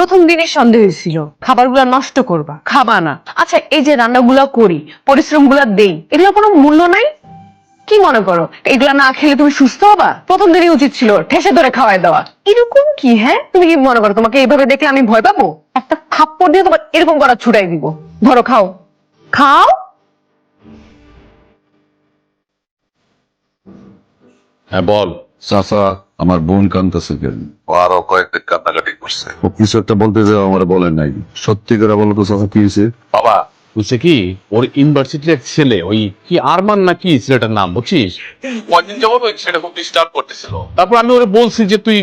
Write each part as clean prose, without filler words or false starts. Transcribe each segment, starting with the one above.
প্রথম দিনই সন্দেহ হয়েছিল খাবারগুলো নষ্ট করবা, খাবা না। আচ্ছা, এই যে রান্নাগুলো করি, পরিশ্রমগুলো দেই, এগুলো কোনো মূল্য নাই? কি মনে করো এগুলা না খেলে তুমি সুস্থ হবা? প্রথম দিনই উচিত ছিল ঠেসে ধরে খাওয়াই দেওয়া। এরকম কি? হ্যাঁ, তুমি কি মনে করো তোমাকে এইভাবে দেখলে আমি ভয় পাবো? একটা থাপ্পড় দিয়ে তোমার এরকম করা ছুটাই দিব। ধরো, খাও খাও। হ্যাঁ বল। চাচা, আমার বোন কান্দতেছে কেন? ও আরো কয়েকদিন কান্নাকাটি করছে। ও কিছু একটা বলতে যাও, আমার বলেন নাই। সত্যি করে বলো তো চাচা, কি হয়েছে? বাবা বুঝছে কি, ওর ইউনিভার্সিটির এক ছেলে, ওই কি আরমান নাকি ছেলেটার নাম, বুঝছিস? কয়েকদিন যাবত ওই ছেলেটা খুব ডিস্টার্ব করতেছিল। তারপর আমি ওরে বলছি যে তুই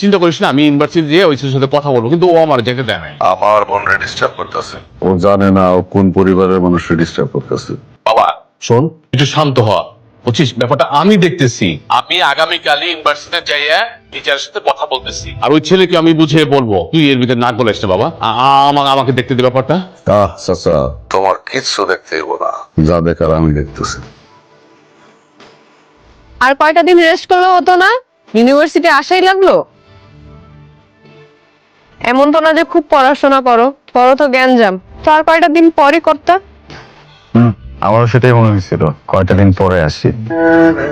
চিন্তা করিস না, আমি ইউনিভার্সিটি যেয়ে ওই ছেলের সাথে কথা বলবো, কিন্তু ও আমার যেতে দেয় না। আমার বোন ডিস্টার্ব করতেছে। ও জানে না ও কোন পরিবারের মানুষকে ডিস্টার্ব করতেছে। বাবা শোন, একটু শান্ত হ, বুঝছিস? ব্যাপারটা আমি দেখতেছি। আমি আগামীকালই ইউনিভার্সিটিতে যাইয়া টিচারের সাথে কথা বলতেছি, আর ওই ছেলেকে আমি বুঝিয়ে বলবো। তুই এর ভিতরে না বলিস না বাবা, আমাকে দেখতে দে ব্যাপারটা। চাচা, তোমার কিচ্ছু দেখতে হইব না, যা দেখার আমি দেখতেছি। আর কয়টা দিন রেস্ট করলে হতো না? ইউনিভার্সিটি আসাই লাগলো। এমন তো না যে খুব পড়াশোনা করো, করো তো জ্ঞানজাম। তো আর কয়টা দিন পরে করতা। আমারও সেটাই মনে হয়েছিল, কয়টা দিন পরে আসি।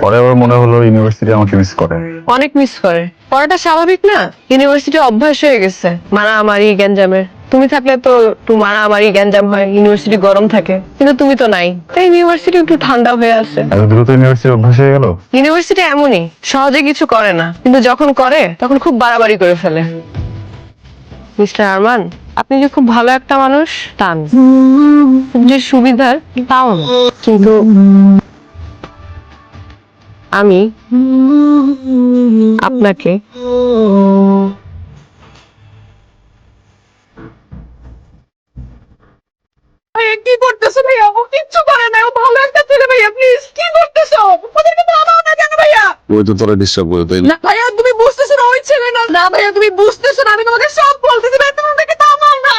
পরে আবার মনে হলো ইউনিভার্সিটি আমাকে মিস করে। অনেক মিস করে। পড়াটা স্বাভাবিক না, ইউনিভার্সিটি অভ্যাস হয়ে গেছে মারামারি গ্যাঞ্জামের। তুমি থাকলে তো একটু মারামারি গ্যাঞ্জাম হয়, ইউনিভার্সিটি গরম থাকে, কিন্তু তুমি তো নাই, তাই ইউনিভার্সিটি একটু ঠান্ডা হয়ে আছে। এত দ্রুত ইউনিভার্সিটি অভ্যাস হয়ে গেল। ইউনিভার্সিটি এমনই, সহজে কিছু করে না, কিন্তু যখন করে তখন খুব বাড়াবাড়ি করে ফেলে। মিস্টার আরমান, আপনি যে খুব ভালো একটা মানুষ তা না, খুব যে সুবিধার তাও না, কিন্তু আমি আপনাকে কি করতেছো ভাইয়া? ও কিচ্ছু করে না, ও ভালো একটা ছেলে ভাইয়া, প্লিজ কি করতেছো? ওদেরকে তো আমাও না কেন ভাইয়া? ওই তো তোরা ডিস্টার্ব করে, তাই না? না ভাইয়া, তুমি বুঝতেছো না, ওই ছেলে না। না ভাইয়া, তুমি বুঝতেছো না, আমি তোমাকে সব বলতেছি ভাইয়া, তুমি ওদেরকে থামাও না।